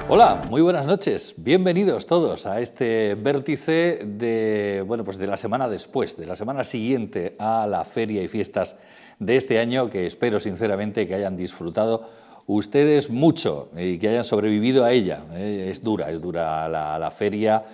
Hola, muy buenas noches. Bienvenidos todos a este vértice de, pues de la semana después, de la semana siguiente a la feria y fiestas de este año, que espero sinceramente que hayan disfrutado ustedes mucho y que hayan sobrevivido a ella. Es dura la feria,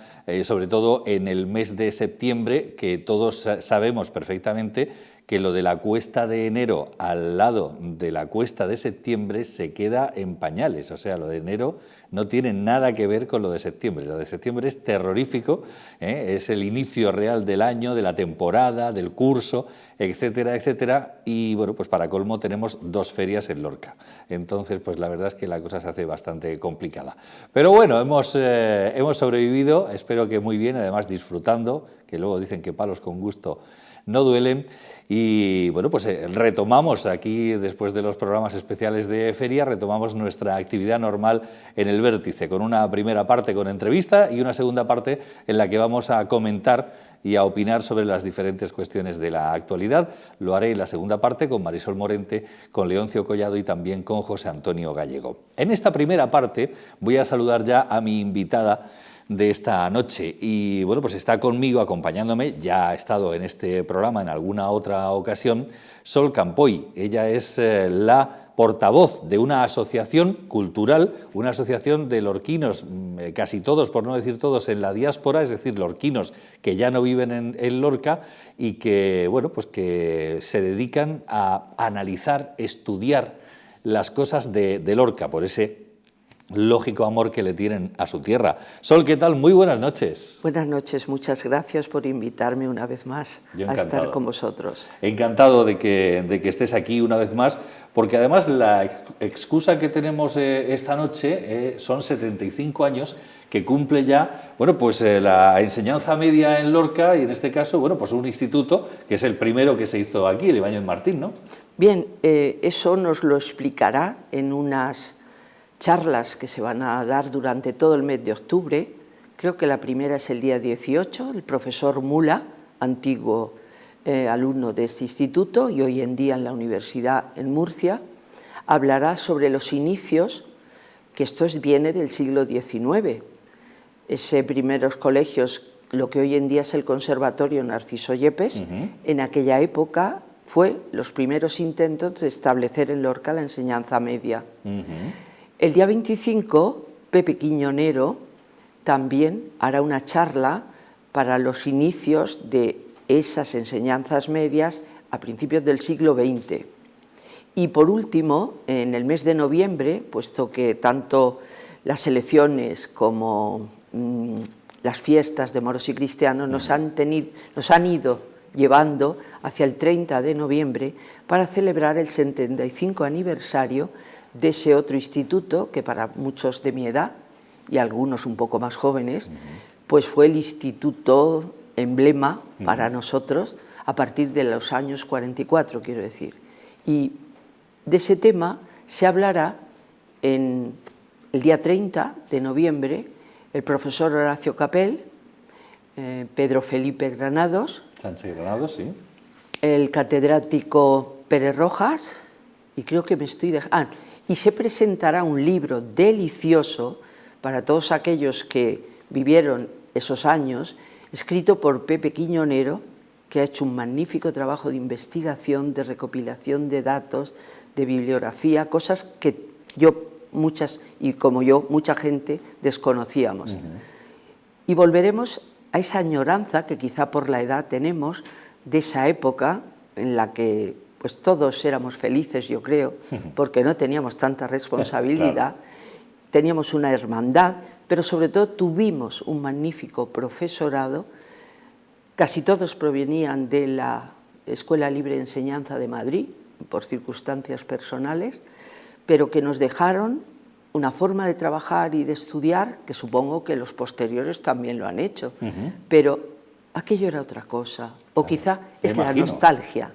sobre todo en el mes de septiembre, que todos sabemos perfectamente que lo de la cuesta de enero al lado de la cuesta de septiembre se queda en pañales. O sea, lo de enero no tiene nada que ver con lo de septiembre. Lo de septiembre es terrorífico, es el inicio real del año, de la temporada, del curso, etcétera, etcétera. Y bueno, pues para colmo tenemos dos ferias en Lorca. Entonces, pues la verdad es que la cosa se hace bastante complicada. Pero bueno, hemos sobrevivido, espero que muy bien, además disfrutando, que luego dicen que palos con gusto no duelen. Y bueno, pues retomamos aquí, después de los programas especiales de feria, retomamos nuestra actividad normal en el vértice, con una primera parte con entrevista y una segunda parte en la que vamos a comentar y a opinar sobre las diferentes cuestiones de la actualidad. Lo haré en la segunda parte con Marisol Morente, con Leoncio Collado y también con José Antonio Gallego. En esta primera parte voy a saludar ya a mi invitada de esta noche y bueno, pues está conmigo acompañándome, ya ha estado en este programa en alguna otra ocasión, Sol Campoy. Ella es la portavoz de una asociación cultural, una asociación de lorquinos, casi todos, por no decir todos, en la diáspora, es decir, lorquinos que ya no viven en Lorca y que, bueno, pues que se dedican a analizar, estudiar las cosas de Lorca, por ese lógico amor que le tienen a su tierra. Sol, ¿qué tal? Muy buenas noches. Buenas noches, muchas gracias por invitarme una vez más a estar con vosotros. Encantado de que estés aquí una vez más, porque además la excusa que tenemos esta noche son 75 años que cumple ya, bueno, pues la enseñanza media en Lorca y en este caso, bueno, pues un instituto que es el primero que se hizo aquí, el Ibáñez Martín, ¿no? Bien, eso nos lo explicará en unas charlas que se van a dar durante todo el mes de octubre. Creo que la primera es el día 18, el profesor Mula, antiguo alumno de este instituto y hoy en día en la universidad en Murcia, hablará sobre los inicios, que esto viene del siglo XIX. Ese primeros colegios, lo que hoy en día es el Conservatorio Narciso Yepes, en aquella época fue los primeros intentos de establecer en Lorca la enseñanza media. El día 25, Pepe Quiñonero también hará una charla para los inicios de esas enseñanzas medias a principios del siglo XX. Y por último, en el mes de noviembre, puesto que tanto las elecciones como las fiestas de moros y cristianos nos han ido llevando hacia el 30 de noviembre para celebrar el 75 aniversario de ese otro instituto que para muchos de mi edad y algunos un poco más jóvenes, pues fue el instituto emblema para nosotros a partir de los años 44, quiero decir. Y de ese tema se hablará en el día 30 de noviembre el profesor Horacio Capel, Pedro Felipe Granados, Sánchez Granados, sí, el catedrático Pérez Rojas, y creo que me estoy dejando... y se presentará un libro delicioso para todos aquellos que vivieron esos años, escrito por Pepe Quiñonero, que ha hecho un magnífico trabajo de investigación, de recopilación de datos, de bibliografía, cosas que mucha gente desconocíamos. Y volveremos a esa añoranza que quizá por la edad tenemos de esa época en la que pues todos éramos felices, yo creo, porque no teníamos tanta responsabilidad, teníamos una hermandad, pero sobre todo tuvimos un magnífico profesorado. Casi todos provenían de la Escuela Libre de Enseñanza de Madrid, por circunstancias personales, pero que nos dejaron una forma de trabajar y de estudiar, que supongo que los posteriores también lo han hecho, pero aquello era otra cosa, o quizá es la nostalgia.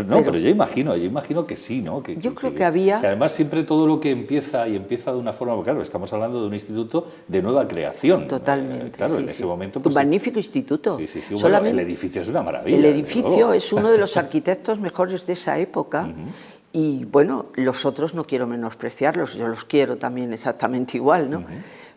No, pero yo imagino que sí, ¿no? Yo creo que había... Que además siempre todo lo que empieza de una forma... Claro, estamos hablando de un instituto de nueva creación. Totalmente. Claro, sí, en ese momento... Pues, un magnífico instituto. Sí. Bueno, el edificio es una maravilla. El edificio es uno de los arquitectos mejores de esa época Y bueno, los otros no quiero menospreciarlos, yo los quiero también exactamente igual, ¿no?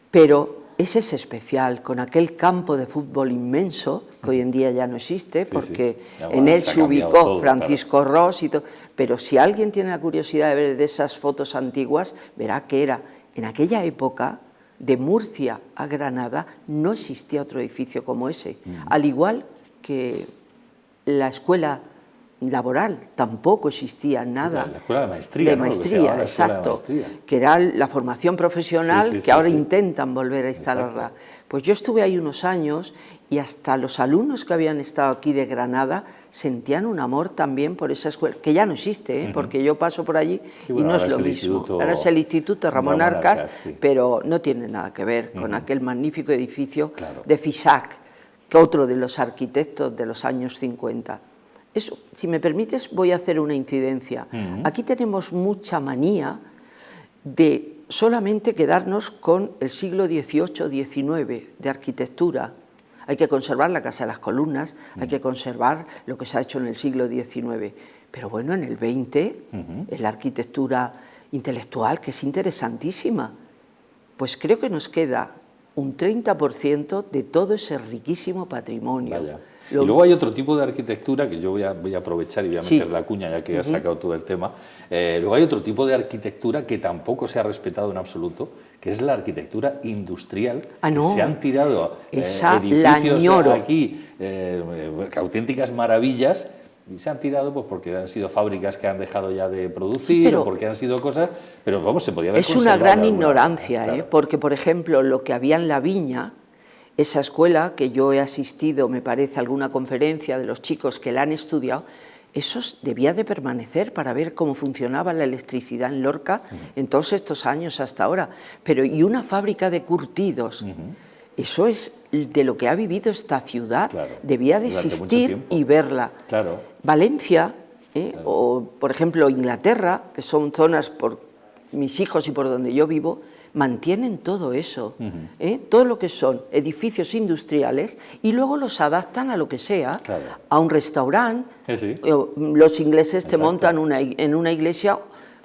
Pero ese es especial, con aquel campo de fútbol inmenso, que hoy en día ya no existe, porque en él se ubicó todo, Francisco Ros y todo. Pero si alguien tiene la curiosidad de ver de esas fotos antiguas, verá que era, en aquella época, de Murcia a Granada, no existía otro edificio como ese. Al igual que la escuela laboral, tampoco existía nada. La escuela de maestría. De maestría, ¿no? Exacto. Que era la formación profesional que ahora intentan volver a instalarla. Exacto. Pues yo estuve ahí unos años y hasta los alumnos que habían estado aquí de Granada sentían un amor también por esa escuela, que ya no existe, porque yo paso por allí y no es lo mismo. Ahora es el Instituto Ramón Arcas, pero no tiene nada que ver con aquel magnífico edificio de Fisac, que otro de los arquitectos de los años 50. Eso, si me permites, voy a hacer una incidencia. Aquí tenemos mucha manía de solamente quedarnos con el siglo XVIII-XIX de arquitectura. Hay que conservar la Casa de las Columnas, hay que conservar lo que se ha hecho en el siglo XIX. Pero bueno, en el XX es la arquitectura intelectual, que es interesantísima. Pues creo que nos queda un 30% de todo ese riquísimo patrimonio. Vaya. Y luego hay otro tipo de arquitectura que yo voy a aprovechar y voy a meter la cuña ya que has sacado todo el tema. Luego hay otro tipo de arquitectura que tampoco se ha respetado en absoluto, que es la arquitectura industrial. Que se han tirado edificios aquí, auténticas maravillas, y se han tirado pues porque han sido fábricas que han dejado ya de producir, o porque han sido cosas, pero vamos, se podía haber conservado. Es una gran ignorancia, porque por ejemplo lo que había en La Viña, esa escuela que yo he asistido, me parece, a alguna conferencia de los chicos que la han estudiado, eso debía de permanecer para ver cómo funcionaba la electricidad en Lorca en todos estos años hasta ahora. Pero y una fábrica de curtidos, eso es de lo que ha vivido esta ciudad, debía de existir y verla. Valencia, o por ejemplo Inglaterra, que son zonas por mis hijos y por donde yo vivo, mantienen todo eso, todo lo que son edificios industriales, y luego los adaptan a lo que sea, a un restaurante. Los ingleses te montan en una iglesia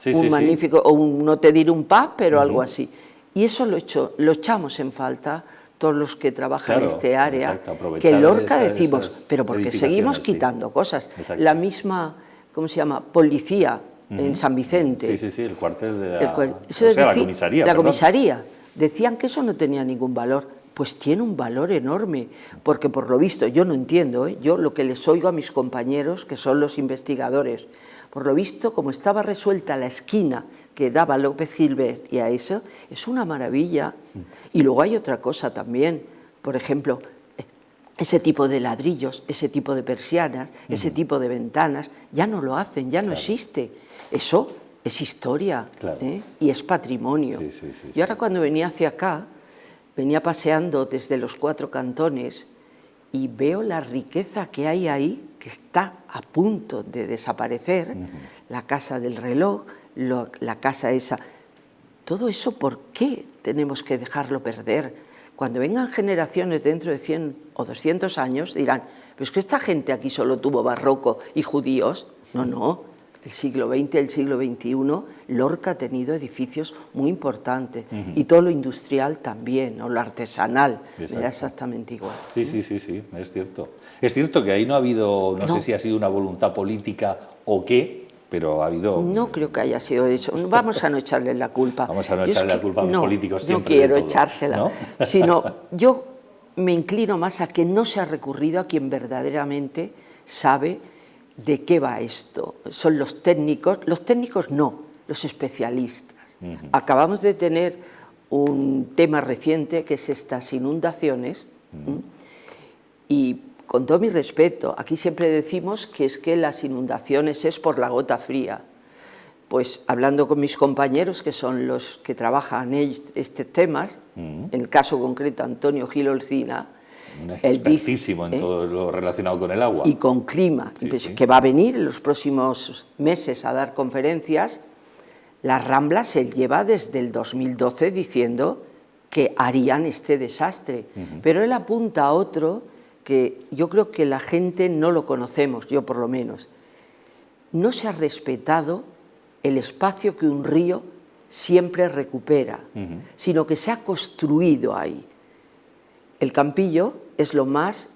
un magnífico, o no te diré un pub, pero algo así. Y eso lo echamos en falta todos los que trabajan en este área, que en Lorca decimos, pero porque seguimos quitando cosas. La misma, ¿cómo se llama?, policía, en San Vicente. El cuartel de la comisaría. La comisaría. Decían que eso no tenía ningún valor. Pues tiene un valor enorme, porque por lo visto, yo no entiendo, yo lo que les oigo a mis compañeros, que son los investigadores, por lo visto, como estaba resuelta la esquina que daba a López Gilbert y a eso, es una maravilla. Y luego hay otra cosa también, por ejemplo, ese tipo de ladrillos, ese tipo de persianas, ese tipo de ventanas, ya no lo hacen, ya no existe. Eso es historia y es patrimonio. Y ahora cuando venía hacia acá, venía paseando desde los 4 cantones y veo la riqueza que hay ahí, que está a punto de desaparecer, la Casa del Reloj, la casa esa. Todo eso, ¿por qué tenemos que dejarlo perder? Cuando vengan generaciones dentro de 100 o 200 años dirán, pero es que esta gente aquí solo tuvo barroco y judíos. No. El siglo XX, el siglo XXI, Lorca ha tenido edificios muy importantes y todo lo industrial también, o lo artesanal, era exactamente igual. Sí, es cierto. Es cierto que ahí no ha habido, no sé si ha sido una voluntad política o qué, pero ha habido... No creo que haya sido eso. Vamos a no echarle la culpa. Vamos a no echarle la culpa a los políticos siempre. No quiero echársela, ¿no? Sino yo me inclino más a que no se ha recurrido a quien verdaderamente sabe de qué va esto. Son los técnicos no, los especialistas. Acabamos de tener un tema reciente que es estas inundaciones y con todo mi respeto, aquí siempre decimos que es que las inundaciones es por la gota fría. Pues hablando con mis compañeros, que son los que trabajan en estos temas, en el caso concreto Antonio Gil Olcina, expertísimo en todo lo relacionado con el agua. Y con clima, que va a venir en los próximos meses a dar conferencias. La Rambla se lleva desde el 2012 diciendo que harían este desastre, pero él apunta a otro que yo creo que la gente no lo conocemos, yo por lo menos. No se ha respetado el espacio que un río siempre recupera, sino que se ha construido ahí. El Campillo es lo más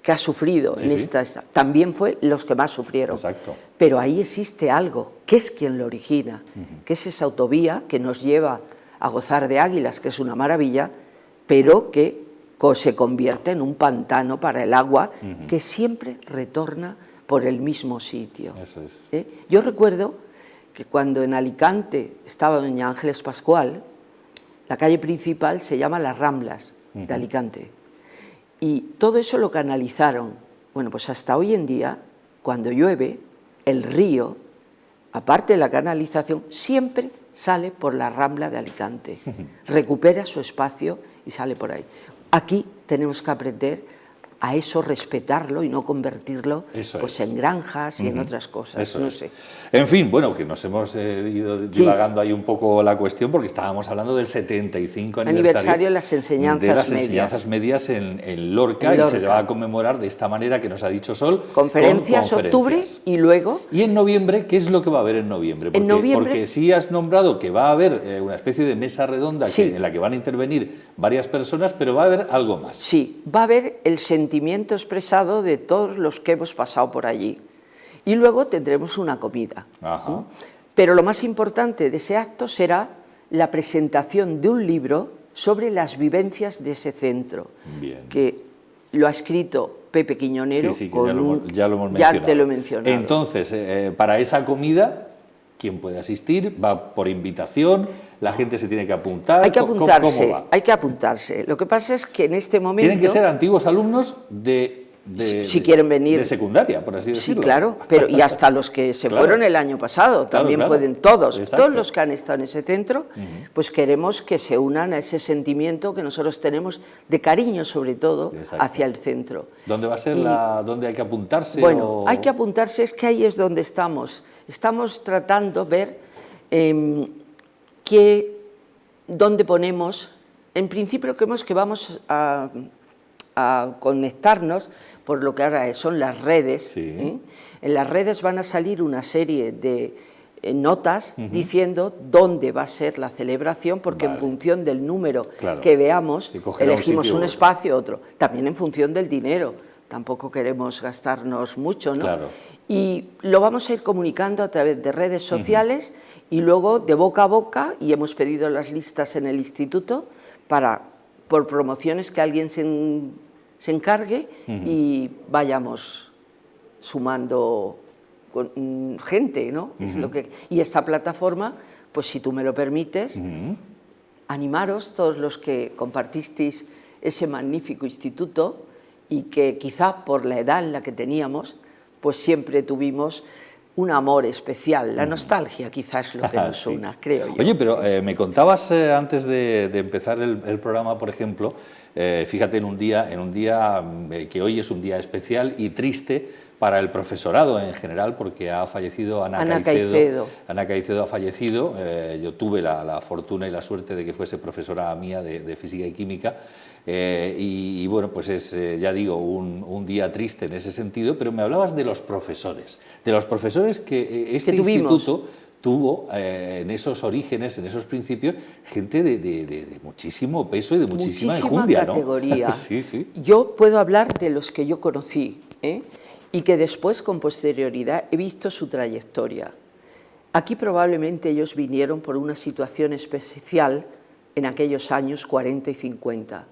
que ha sufrido en esta. También fue los que más sufrieron. Exacto. Pero ahí existe algo, que es quien lo origina, que es esa autovía que nos lleva a gozar de Águilas, que es una maravilla, pero que se convierte en un pantano para el agua que siempre retorna por el mismo sitio. Eso es. Yo recuerdo que cuando en Alicante estaba doña Ángeles Pascual, la calle principal se llama Las Ramblas de Alicante, y todo eso lo canalizaron. Bueno, pues hasta hoy en día, cuando llueve, el río, aparte de la canalización, siempre sale por la Rambla de Alicante, recupera su espacio y sale por ahí. Aquí tenemos que aprender a eso, respetarlo y no convertirlo en granjas y en otras cosas. No sé. En fin, bueno, que nos hemos ido divagando ahí un poco la cuestión, porque estábamos hablando del 75 aniversario de las enseñanzas medias en Lorca, y se va a conmemorar de esta manera que nos ha dicho Sol. Conferencias, octubre y luego... ¿Y en noviembre? ¿Qué es lo que va a haber en noviembre? Porque sí has nombrado que va a haber una especie de mesa redonda en la que van a intervenir varias personas, pero va a haber algo más. Sí, va a haber el sentimiento expresado de todos los que hemos pasado por allí. Y luego tendremos una comida. Pero lo más importante de ese acto será la presentación de un libro sobre las vivencias de ese centro, que lo ha escrito Pepe Quiñonero. Sí, ya lo hemos mencionado. Ya te lo he mencionado. Entonces, para esa comida, ¿quién puede asistir? ¿Va por invitación? ¿La gente se tiene que apuntar? Hay que apuntarse. ¿Cómo va? Hay que apuntarse. Lo que pasa es que en este momento... Tienen que ser antiguos alumnos si quieren venir, de secundaria, por así decirlo. Sí, claro, pero y hasta los que se fueron el año pasado, también pueden todos. Exacto. Todos los que han estado en ese centro, pues queremos que se unan a ese sentimiento que nosotros tenemos de cariño, sobre todo, hacia el centro. ¿Dónde va a ser dónde hay que apuntarse? Bueno, hay que apuntarse, es que ahí es donde estamos. Estamos tratando de ver dónde ponemos. En principio creemos que vamos a conectarnos por lo que ahora son las redes. En las redes van a salir una serie de notas diciendo dónde va a ser la celebración, porque en función del número que veamos, elegimos un espacio, otro. También en función del dinero, tampoco queremos gastarnos mucho, ¿no? Y lo vamos a ir comunicando a través de redes sociales y luego de boca a boca, y hemos pedido las listas en el instituto por promociones que alguien se encargue y vayamos sumando gente, ¿no? Es lo que, y esta plataforma, pues si tú me lo permites, animaros todos los que compartisteis ese magnífico instituto y que quizá por la edad en la que teníamos, pues siempre tuvimos un amor especial, la nostalgia quizás es lo que nos una, creo yo. Oye, pero me contabas antes de empezar el programa, por ejemplo, fíjate, en un día que hoy es un día especial y triste para el profesorado en general, porque ha fallecido Ana Caicedo. Ana Caicedo ha fallecido. Yo tuve la fortuna y la suerte de que fuese profesora mía de física y química, y bueno, pues es, ya digo, un día triste en ese sentido, pero me hablabas de los profesores que este instituto tuvo en esos orígenes, en esos principios, gente de muchísimo peso y de muchísima enjundia, categoría. ¿no? Sí. Yo puedo hablar de los que yo conocí, y que después, con posterioridad, he visto su trayectoria. Aquí probablemente ellos vinieron por una situación especial en aquellos años 40 y 50.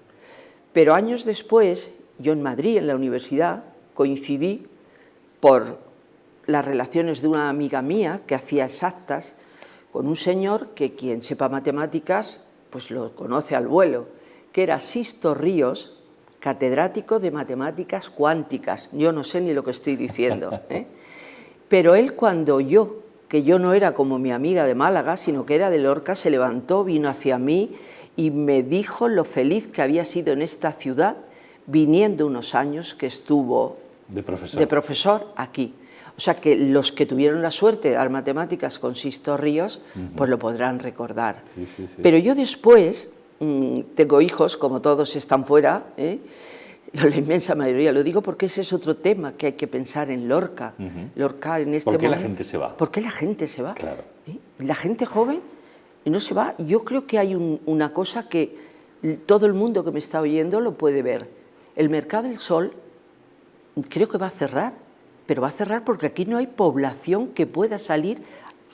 Pero años después, yo en Madrid, en la universidad, coincidí por las relaciones de una amiga mía que hacía exactas con un señor que quien sepa matemáticas pues lo conoce al vuelo, que era Sisto Ríos, catedrático de matemáticas cuánticas. Yo no sé ni lo que estoy diciendo, Pero él, cuando que yo no era como mi amiga de Málaga, sino que era de Lorca, se levantó, vino hacia mí y me dijo lo feliz que había sido en esta ciudad, viniendo unos años que estuvo de profesor aquí. O sea que los que tuvieron la suerte de dar matemáticas con Sisto Ríos, pues lo podrán recordar. Sí. Pero yo después, tengo hijos, como todos están fuera, la inmensa mayoría. Lo digo porque ese es otro tema que hay que pensar en Lorca. Lorca en este ¿Por qué momento, la gente se va? ¿Por qué la gente se va? Claro. La gente joven no se va. Yo creo que hay una cosa que todo el mundo que me está oyendo lo puede ver. El Mercado del Sol creo que va a cerrar, pero va a cerrar porque aquí no hay población que pueda salir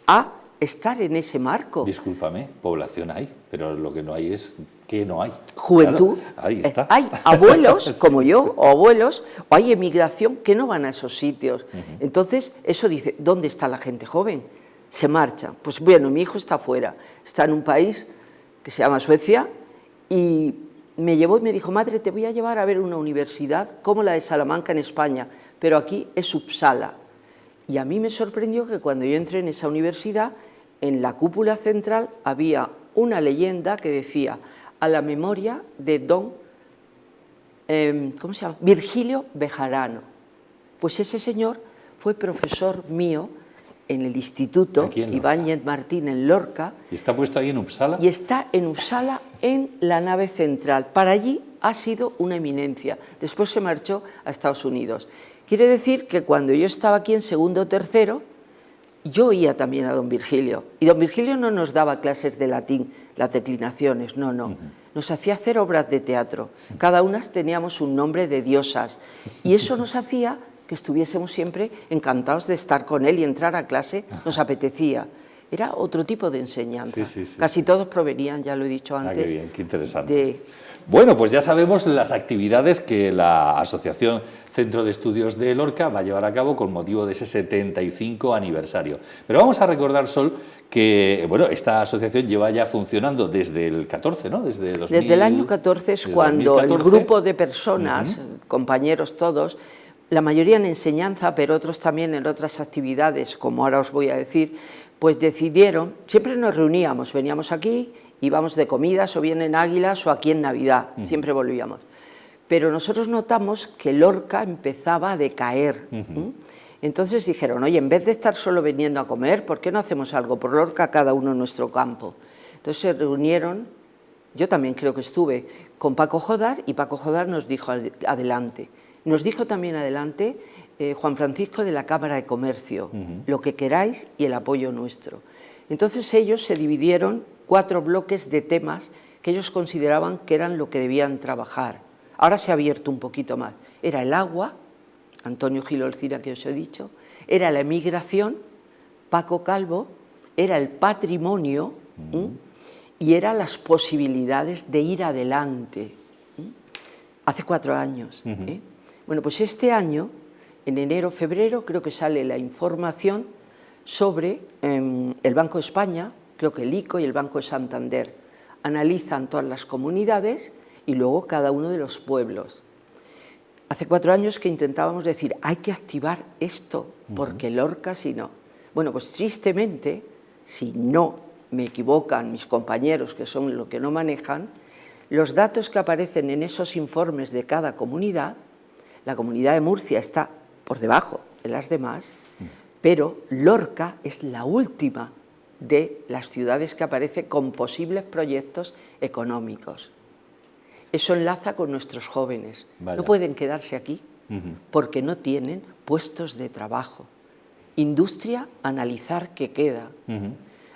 a estar en ese marco. Discúlpame, población hay, pero lo que no hay es que no hay. Juventud. Claro, ahí está. Hay abuelos Sí. como yo, o abuelos, o hay emigración que no van a esos sitios. Entonces, eso dice, ¿dónde está la gente joven? Se marcha. Pues bueno, mi hijo está fuera, está en un país que se llama Suecia, y me llevó y me dijo, madre, te voy a llevar a ver una universidad como la de Salamanca en España, pero aquí es Uppsala. Y a mí me sorprendió que cuando yo entré en esa universidad, en la cúpula central había una leyenda que decía a la memoria de don ¿cómo se llama? Virgilio Bejarano. Pues ese señor fue profesor mío en el Instituto Ibáñez Martín en Lorca. ¿Y está puesto ahí en Uppsala? Y está en Uppsala, en la nave central. Para allí ha sido una eminencia. Después se marchó a Estados Unidos. Quiere decir que cuando yo estaba aquí en segundo o tercero, yo oía también a don Virgilio. Y don Virgilio no nos daba clases de latín, las declinaciones, no, no. Nos hacía hacer obras de teatro. Cada una teníamos un nombre de diosas. Y eso nos hacía que estuviésemos siempre encantados de estar con él y entrar a clase, nos apetecía. Era otro tipo de enseñanza. Sí. Casi todos provenían, ya lo he dicho antes. Qué bien, qué interesante. Bueno, pues ya sabemos las actividades que la Asociación Centro de Estudios de Lorca va a llevar a cabo con motivo de ese 75 aniversario. Pero vamos a recordar, Sol, que bueno, esta asociación lleva ya funcionando desde el 14, ¿no? Desde el año 14 es cuando 2014, el grupo de personas, compañeros todos, la mayoría en enseñanza, pero otros también en otras actividades, como ahora os voy a decir, pues decidieron, siempre nos reuníamos, veníamos aquí, íbamos de comidas o bien en Águilas o aquí en Navidad, siempre volvíamos. Pero nosotros notamos que Lorca empezaba a decaer. Entonces dijeron, oye, en vez de estar solo viniendo a comer, ¿por qué no hacemos algo por Lorca, cada uno en nuestro campo? Entonces se reunieron, yo también creo que estuve, con Paco Jodar, y Paco Jodar nos dijo adelante. Nos dijo también adelante Juan Francisco de la Cámara de Comercio, lo que queráis y el apoyo nuestro. Entonces ellos se dividieron 4 bloques de temas que ellos consideraban que eran lo que debían trabajar. Ahora se ha abierto un poquito más. Era el agua, Antonio Gil Olcina, que os he dicho, era la emigración, Paco Calvo, era el patrimonio y eran las posibilidades de ir adelante. Hace 4 años. Bueno, pues este año, en enero, febrero, creo que sale la información sobre el Banco de España, creo que el ICO y el Banco de Santander. Analizan todas las comunidades y luego cada uno de los pueblos. Hace 4 años que intentábamos decir, hay que activar esto, porque Lorca si no. Bueno, pues tristemente, si no me equivocan mis compañeros, que son lo que no manejan, los datos que aparecen en esos informes de cada comunidad, la comunidad de Murcia está por debajo de las demás, pero Lorca es la última de las ciudades que aparece con posibles proyectos económicos. Eso enlaza con nuestros jóvenes. Vaya. No pueden quedarse aquí porque no tienen puestos de trabajo. Industria, analizar qué queda.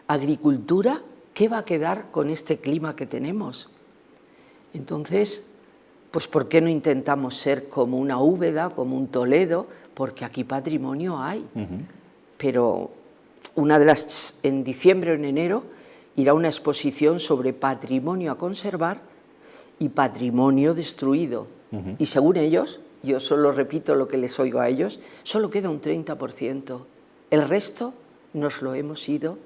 Agricultura, ¿qué va a quedar con este clima que tenemos? Entonces, pues ¿por qué no intentamos ser como una Úbeda, como un Toledo? Porque aquí patrimonio hay. Pero en diciembre o en enero irá una exposición sobre patrimonio a conservar y patrimonio destruido. Y según ellos, yo solo repito lo que les oigo a ellos, solo queda un 30%. El resto nos lo hemos ido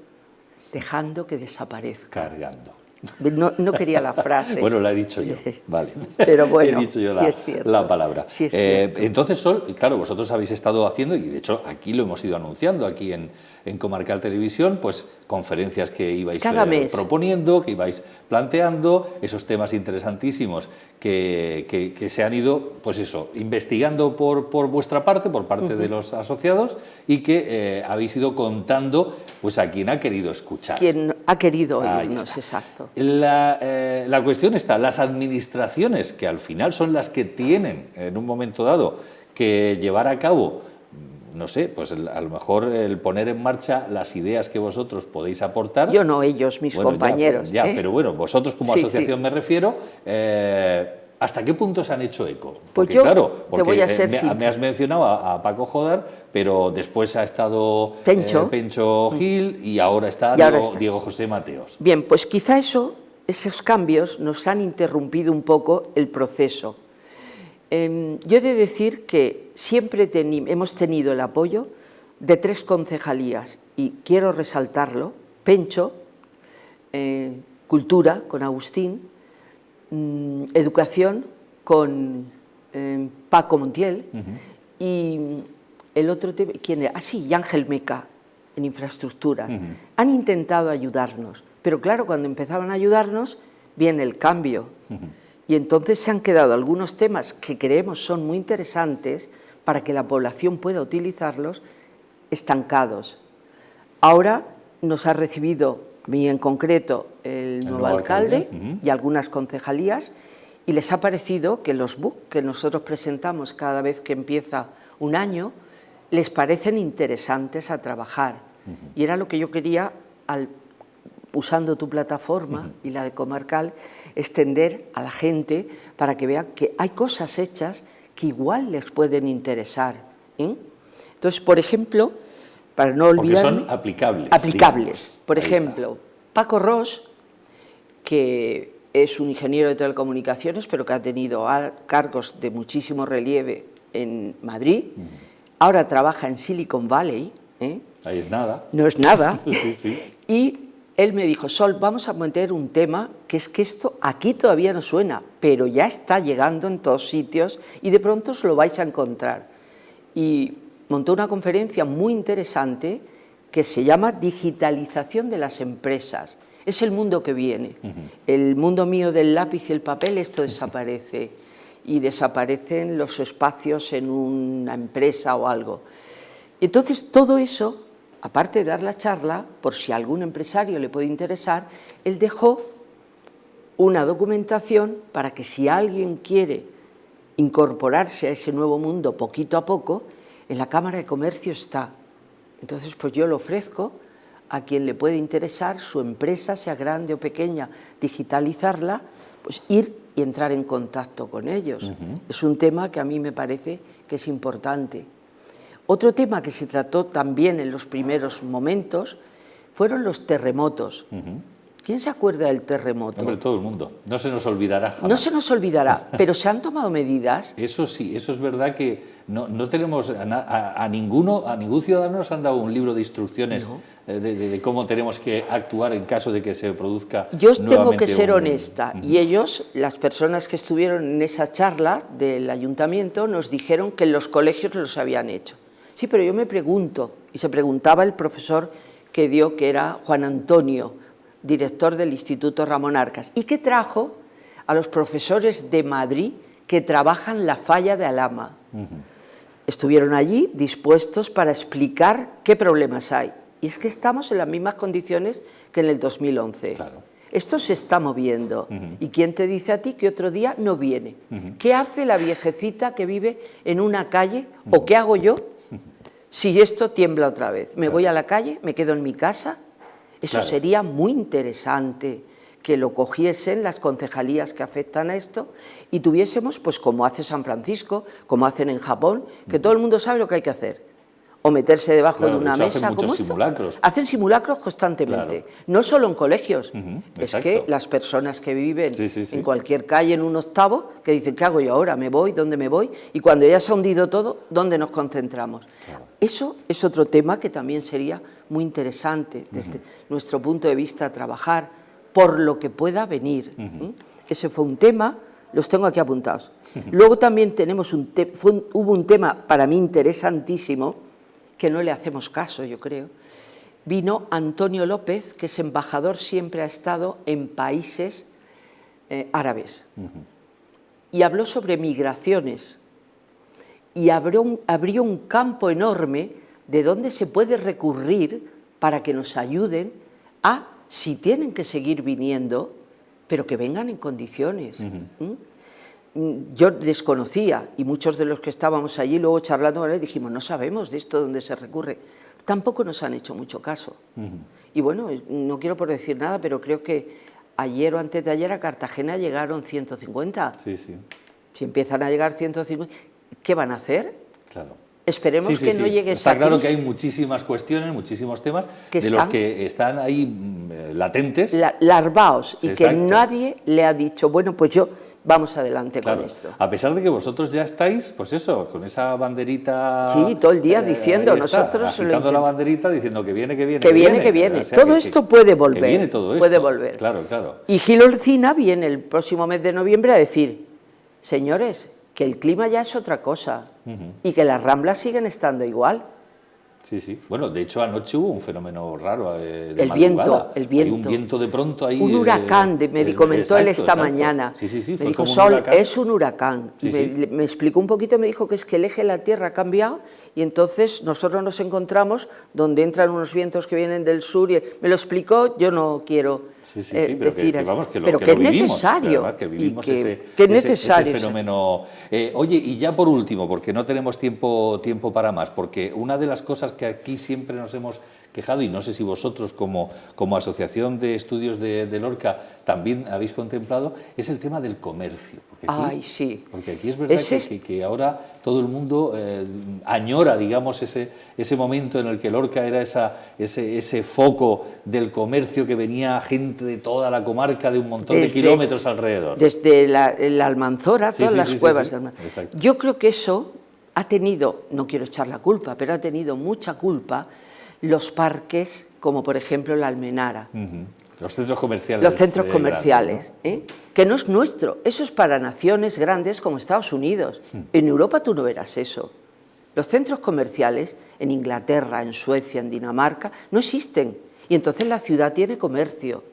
dejando que desaparezca. Cargando. No quería la frase. Bueno, la he dicho yo, vale. Pero bueno, he dicho yo sí es cierto. la palabra. Sí es cierto. Entonces, Sol, claro, vosotros habéis estado haciendo, y de hecho aquí lo hemos ido anunciando, aquí en Comarcal Televisión, pues conferencias que ibais proponiendo, que ibais planteando, esos temas interesantísimos que se han ido, pues eso, investigando por vuestra parte, por parte de los asociados, y que habéis ido contando pues a quien ha querido escuchar. Quien ha querido oírnos, exacto. La cuestión está, las administraciones, que al final son las que tienen en un momento dado que llevar a cabo, no sé, pues a lo mejor el poner en marcha las ideas que vosotros podéis aportar. Yo no, ellos, mis compañeros. Pero bueno, vosotros como asociación me refiero, ¿hasta qué punto se han hecho eco? Porque, pues claro, porque te voy a ser me has mencionado a Paco Jodar, pero después ha estado Pencho Gil y ahora está Diego José Mateos. Bien, pues quizá esos cambios nos han interrumpido un poco el proceso. Yo he de decir que siempre hemos tenido el apoyo de 3 concejalías y quiero resaltarlo: Pencho, Cultura con Agustín, Educación con Paco Montiel y el otro tema, ¿quién era? Y Ángel Meca en infraestructuras. Han intentado ayudarnos, pero claro, cuando empezaban a ayudarnos viene el cambio. Y entonces se han quedado algunos temas que creemos son muy interesantes para que la población pueda utilizarlos, estancados. Ahora nos ha recibido, a mí en concreto, el nuevo alcalde y algunas concejalías, y les ha parecido que los book que nosotros presentamos cada vez que empieza un año les parecen interesantes a trabajar. Y era lo que yo quería, usando tu plataforma y la de Comarcal, extender a la gente para que vean que hay cosas hechas que igual les pueden interesar. Entonces, por ejemplo, para no olvidar... Porque son aplicables. Aplicables. Por ejemplo, Paco Ros, que es un ingeniero de telecomunicaciones, pero que ha tenido cargos de muchísimo relieve en Madrid, ahora trabaja en Silicon Valley. Ahí es nada. No es nada. Sí. Y él me dijo: Sol, vamos a meter un tema que es que esto aquí todavía no suena, pero ya está llegando en todos sitios y de pronto os lo vais a encontrar. Y montó una conferencia muy interesante que se llama Digitalización de las empresas. Es el mundo que viene. El mundo mío del lápiz y el papel, esto desaparece. Y desaparecen los espacios en una empresa o algo. Entonces, todo eso, aparte de dar la charla, por si a algún empresario le puede interesar, él dejó una documentación para que si alguien quiere incorporarse a ese nuevo mundo poquito a poco, en la Cámara de Comercio está. Entonces, pues yo lo ofrezco a quien le puede interesar, su empresa, sea grande o pequeña, digitalizarla, pues ir y entrar en contacto con ellos. Es un tema que a mí me parece que es importante. Otro tema que se trató también en los primeros momentos fueron los terremotos. ¿Quién se acuerda del terremoto? Hombre, todo el mundo. No se nos olvidará jamás. No se nos olvidará, pero se han tomado medidas. Eso sí, eso es verdad que no tenemos a ningún ciudadano nos han dado un libro de instrucciones de cómo tenemos que actuar en caso de que se produzca Yo tengo nuevamente que ser honesta, y ellos, las personas que estuvieron en esa charla del ayuntamiento, nos dijeron que en los colegios los habían hecho. Sí, pero yo me pregunto, y se preguntaba el profesor que dio, que era Juan Antonio, director del Instituto Ramón Arcas, y que trajo a los profesores de Madrid que trabajan la falla de Alhama. Estuvieron allí dispuestos para explicar qué problemas hay. Y es que estamos en las mismas condiciones que en el 2011. Claro. Esto se está moviendo. ¿Y quién te dice a ti que otro día no viene? ¿Qué hace la viejecita que vive en una calle? ¿O qué hago yo si esto tiembla otra vez? ¿Me voy a la calle? ¿Me quedo en mi casa? Eso sería muy interesante, que lo cogiesen las concejalías que afectan a esto y tuviésemos, pues como hace San Francisco, como hacen en Japón, que todo el mundo sabe lo que hay que hacer. O meterse debajo de una mesa. Hacen muchos simulacros. Hacen simulacros constantemente, no solo en colegios. Es exacto. Que las personas que viven en cualquier calle en un octavo, que dicen, ¿qué hago yo ahora? ¿Me voy? ¿Dónde me voy? Y cuando ya se ha hundido todo, ¿dónde nos concentramos? Claro. Eso es otro tema que también sería muy interesante desde nuestro punto de vista trabajar por lo que pueda venir. Ese fue un tema, los tengo aquí apuntados. Luego también tenemos hubo un tema para mí interesantísimo, que no le hacemos caso, yo creo. Vino Antonio López, que es embajador, siempre ha estado en países árabes, y habló sobre migraciones, y abrió un campo enorme de dónde se puede recurrir para que nos ayuden a, si tienen que seguir viniendo, pero que vengan en condiciones. Yo desconocía, y muchos de los que estábamos allí luego charlando con él dijimos, no sabemos de esto dónde se recurre. Tampoco nos han hecho mucho caso. Y bueno, no quiero por decir nada, pero creo que ayer o antes de ayer a Cartagena llegaron 150. Sí, sí. Si empiezan a llegar 150, ¿qué van a hacer? Claro. Esperemos que no llegue esa Está claro crisis. que hay muchísimas cuestiones, muchísimos temas Que de los que están ahí latentes. Larvaos, y que Exacto. nadie le ha dicho, bueno, pues yo, vamos adelante Claro, con esto. a pesar de que vosotros ya estáis, pues eso, con esa banderita... Sí, todo el día diciendo, ahí está, nosotros lo agitando la intentamos. banderita diciendo que viene, que viene, Que viene, que viene. O sea, Todo esto puede volver. Que viene todo esto. Puede volver. Claro, claro. Y Gil Olcina viene el próximo mes de noviembre a decir, señores, que el clima ya es otra cosa y que las Ramblas siguen estando igual. Sí, sí. Bueno, de hecho anoche hubo un fenómeno raro de El madrugada. viento, el viento. Hay un viento de pronto ahí. Un huracán, me comentó él esta exacto. mañana. Sí, sí, sí, Me fue dijo, como un Sol, huracán. es un huracán. Sí, sí. Me explicó un poquito, me dijo que es que el eje de la Tierra ha cambiado y entonces nosotros nos encontramos donde entran unos vientos que vienen del sur. Y me lo explicó, yo no quiero pero decir así. vamos, pero que que lo es vivimos, necesario. ¿verdad? Que vivimos y ese es necesario fenómeno. Oye, y ya por último, porque no tenemos tiempo para más, porque una de las cosas que aquí siempre nos hemos quejado, y no sé si vosotros como Asociación de Estudios de Lorca también habéis contemplado, es el tema del comercio. Porque aquí, Ay, sí. Porque aquí es verdad que ahora todo el mundo añora, digamos, ese momento en el que Lorca era ese foco del comercio, que venía gente de toda la comarca, de un montón de kilómetros alrededor. Desde la Almanzora, todas las cuevas de Almanzora. Exacto. Yo creo que eso ha tenido, no quiero echar la culpa, pero ha tenido mucha culpa los parques, como por ejemplo la Almenara. Los centros comerciales. Los centros comerciales, grandes, ¿no? Que no es nuestro, eso es para naciones grandes como Estados Unidos. En Europa tú no verás eso. Los centros comerciales en Inglaterra, en Suecia, en Dinamarca, no existen. Y entonces la ciudad tiene comercio.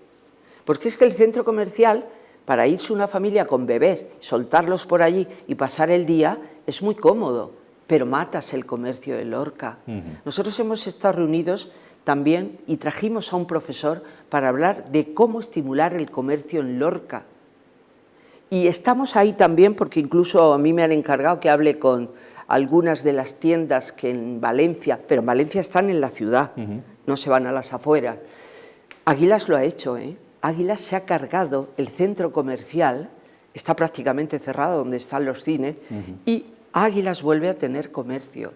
Porque es que el centro comercial, para irse una familia con bebés, soltarlos por allí y pasar el día, es muy cómodo, pero matas el comercio de Lorca. Nosotros hemos estado reunidos también y trajimos a un profesor para hablar de cómo estimular el comercio en Lorca. Y estamos ahí también porque incluso a mí me han encargado que hable con algunas de las tiendas que en Valencia, pero en Valencia están en la ciudad, no se van a las afueras. Águilas lo ha hecho, Águilas se ha cargado el centro comercial, está prácticamente cerrado donde están los cines, y Águilas vuelve a tener comercio.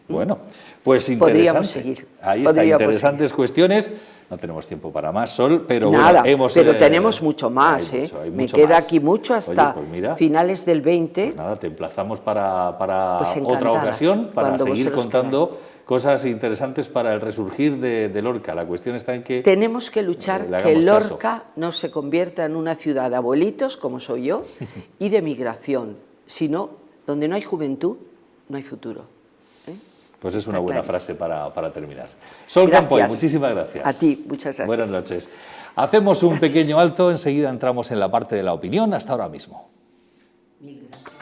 Bueno, pues Podríamos interesante. seguir. Ahí está, interesantes cuestiones. No tenemos tiempo para más, Sol, pero nada, bueno, pero tenemos mucho más. hay Me mucho queda más. aquí mucho hasta finales del 20. Pues nada, te emplazamos para Pues otra ocasión, para cuando seguir vosotros contando cosas interesantes para el resurgir de Lorca. La cuestión está en que tenemos que luchar le que hagamos Lorca no se convierta en una ciudad de abuelitos, como soy yo, y de migración, sino donde no hay juventud, no hay futuro. Pues es una Está buena clarísimo. frase para terminar. Sol Gracias. Campoy, muchísimas gracias. A ti, muchas gracias. Buenas noches. Hacemos un pequeño alto, enseguida entramos en la parte de la opinión. Hasta ahora mismo. Mil gracias.